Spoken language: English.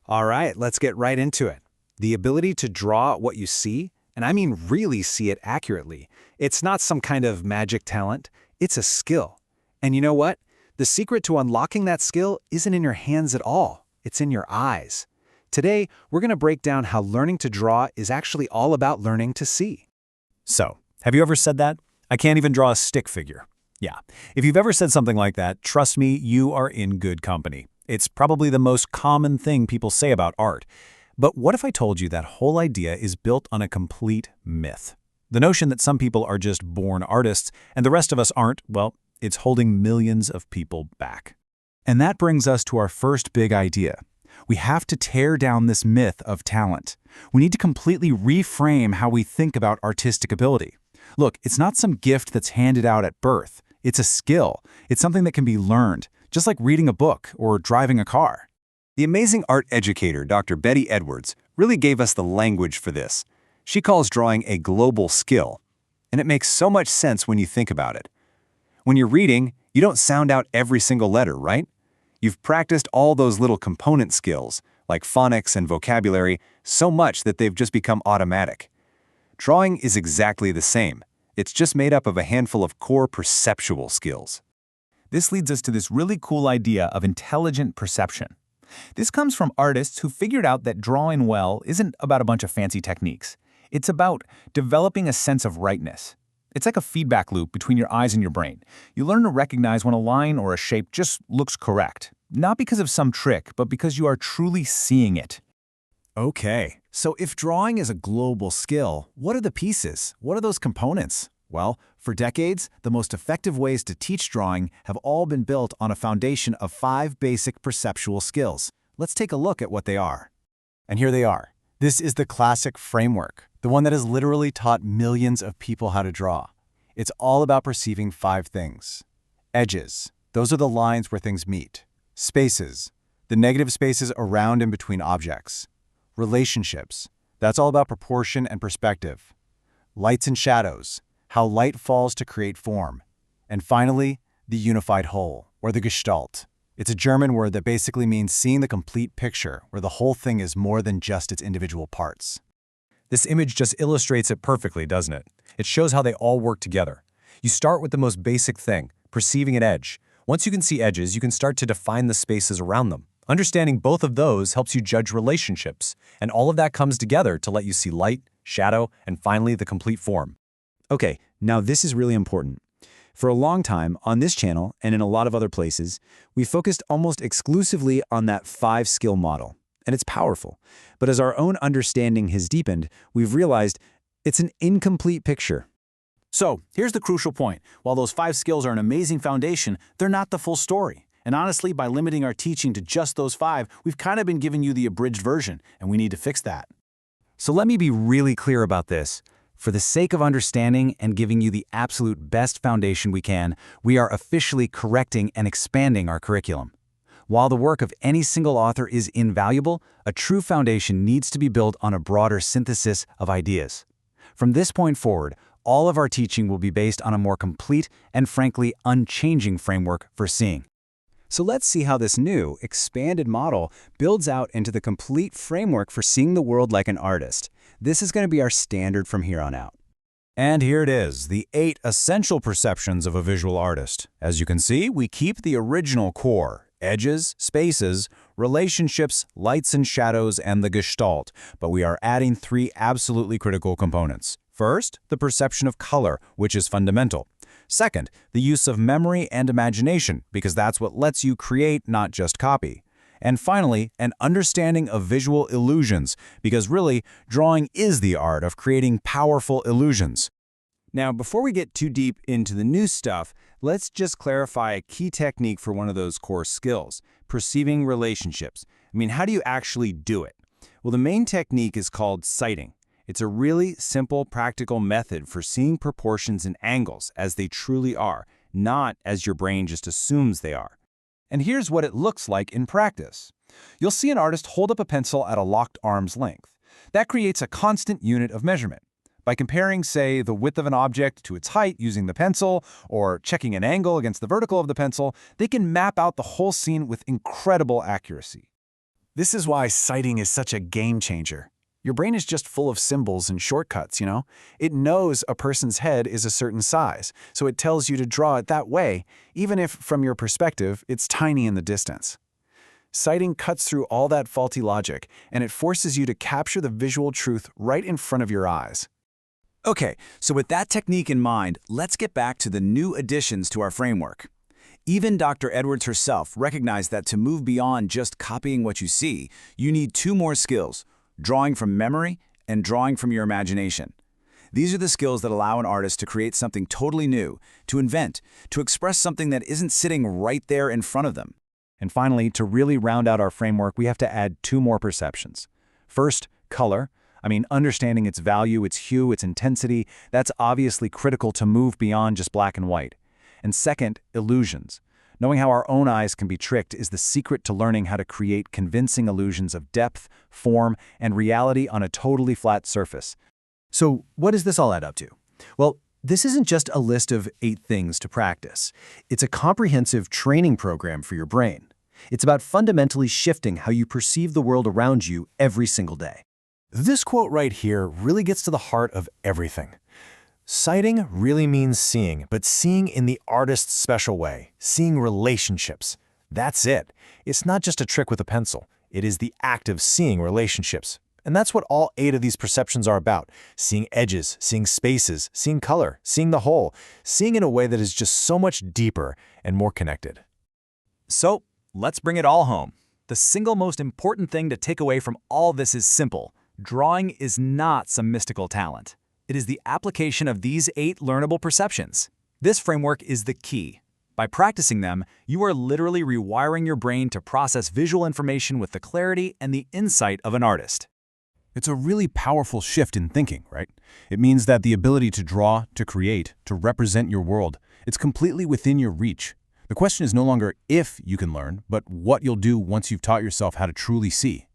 All right, let's get right into it. The ability to draw what you see, and I mean really see it accurately. It's not some kind of magic talent, it's a skill. And you know what? The secret to unlocking that skill isn't in your hands at all, it's in your eyes. Today, we're going to break down how learning to draw is actually all about learning to see. So, have you ever said that? I can't even draw a stick figure. Yeah, if you've ever said something like that, trust me, you are in good company. It's probably the most common thing people say about art. But what if I told you that whole idea is built on a complete myth? The notion that some people are just born artists and the rest of us aren't, well, it's holding millions of people back. And that brings us to our first big idea. We have to tear down this myth of talent. We need to completely reframe how we think about artistic ability. Look, it's not some gift that's handed out at birth. It's a skill. It's something that can be learned, just like reading a book or driving a car. The amazing art educator, Dr. Betty Edwards, really gave us the language for this. She calls drawing a global skill, and it makes so much sense when you think about it. When you're reading, you don't sound out every single letter, right? You've practiced all those little component skills, like phonics and vocabulary, so much that they've just become automatic. Drawing is exactly the same. It's just made up of a handful of core perceptual skills. This leads us to this really cool idea of intelligent perception. This comes from artists who figured out that drawing well isn't about a bunch of fancy techniques. It's about developing a sense of rightness. It's like a feedback loop between your eyes and your brain. You learn to recognize when a line or a shape just looks correct, not because of some trick, but because you are truly seeing it. Okay, so if drawing is a global skill, what are the pieces? What are those components? Well, for decades, the most effective ways to teach drawing have all been built on a foundation of 5 basic perceptual skills. Let's take a look at what they are. And here they are. This is the classic framework, the one that has literally taught millions of people how to draw. It's all about perceiving 5 things. Edges, those are the lines where things meet. Spaces, the negative spaces around and between objects. Relationships, that's all about proportion and perspective. Lights and shadows, how light falls to create form. And finally, the unified whole, or the Gestalt. It's a German word that basically means seeing the complete picture, where the whole thing is more than just its individual parts. This image just illustrates it perfectly, doesn't it? It shows how they all work together. You start with the most basic thing, perceiving an edge. Once you can see edges, you can start to define the spaces around them. Understanding both of those helps you judge relationships, and all of that comes together to let you see light, shadow, and finally the complete form. Okay, now this is really important. For a long time, on this channel and in a lot of other places, we focused almost exclusively on that 5-skill model, and it's powerful. But as our own understanding has deepened, we've realized it's an incomplete picture. So, here's the crucial point. While those 5 skills are an amazing foundation, they're not the full story. And honestly, by limiting our teaching to just those 5, we've kind of been giving you the abridged version, and we need to fix that. So let me be really clear about this. For the sake of understanding and giving you the absolute best foundation we can, we are officially correcting and expanding our curriculum. While the work of any single author is invaluable, a true foundation needs to be built on a broader synthesis of ideas. From this point forward, all of our teaching will be based on a more complete and frankly unchanging framework for seeing. So let's see how this new, expanded model builds out into the complete framework for seeing the world like an artist. This is going to be our standard from here on out. And here it is, the 8 essential perceptions of a visual artist. As you can see, we keep the original core, edges, spaces, relationships, lights and shadows, and the Gestalt, but we are adding 3 absolutely critical components. First, the perception of color, which is fundamental. Second, the use of memory and imagination, because that's what lets you create, not just copy. And finally, an understanding of visual illusions, because really, drawing is the art of creating powerful illusions. Now, before we get too deep into the new stuff, let's just clarify a key technique for one of those core skills, perceiving relationships. I mean, how do you actually do it? Well, the main technique is called sighting. It's a really simple, practical method for seeing proportions and angles as they truly are, not as your brain just assumes they are. And here's what it looks like in practice. You'll see an artist hold up a pencil at a locked arm's length. That creates a constant unit of measurement. By comparing, say, the width of an object to its height using the pencil, or checking an angle against the vertical of the pencil, they can map out the whole scene with incredible accuracy. This is why sighting is such a game changer. Your brain is just full of symbols and shortcuts, you know? It knows a person's head is a certain size, so it tells you to draw it that way, even if, from your perspective, it's tiny in the distance. Sighting cuts through all that faulty logic, and it forces you to capture the visual truth right in front of your eyes. Okay, so with that technique in mind, let's get back to the new additions to our framework. Even Dr. Edwards herself recognized that to move beyond just copying what you see, you need two more skills: drawing from memory and drawing from your imagination. These are the skills that allow an artist to create something totally new, to invent, to express something that isn't sitting right there in front of them. And finally, to really round out our framework, we have to add two more perceptions. First, color. Understanding its value, its hue, its intensity, that's obviously critical to move beyond just black and white. And second, illusions. Knowing how our own eyes can be tricked is the secret to learning how to create convincing illusions of depth, form, and reality on a totally flat surface. So what does this all add up to? Well, this isn't just a list of 8 things to practice. It's a comprehensive training program for your brain. It's about fundamentally shifting how you perceive the world around you every single day. This quote right here really gets to the heart of everything. Sighting really means seeing, but seeing in the artist's special way, seeing relationships. That's it. It's not just a trick with a pencil. It is the act of seeing relationships. And that's what all 8 of these perceptions are about. Seeing edges, seeing spaces, seeing color, seeing the whole, seeing in a way that is just so much deeper and more connected. So, let's bring it all home. The single most important thing to take away from all this is simple. Drawing is not some mystical talent. It is the application of these 8 learnable perceptions. This framework is the key. By practicing them, you are literally rewiring your brain to process visual information with the clarity and the insight of an artist. It's a really powerful shift in thinking, right? It means that the ability to draw, to create, to represent your world, it's completely within your reach. The question is no longer if you can learn, but what you'll do once you've taught yourself how to truly see.